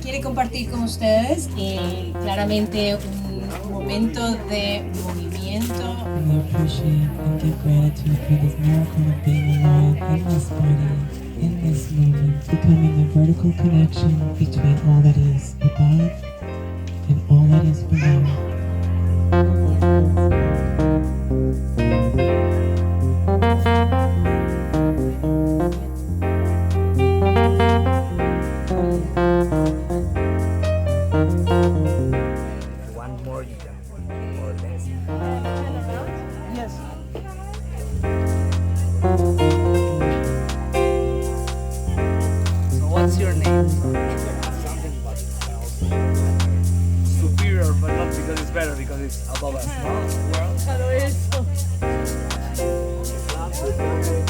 quiere compartir con ustedes claramente un momento de movimiento. We appreciate and give gratitude for this miracle of being alive in this body, in this moment, becoming a vertical connection between all that is above and all that is below. One more you can or less. Yes. So what's your name? Something about superior, but not because it's better, because it's above us. No? World.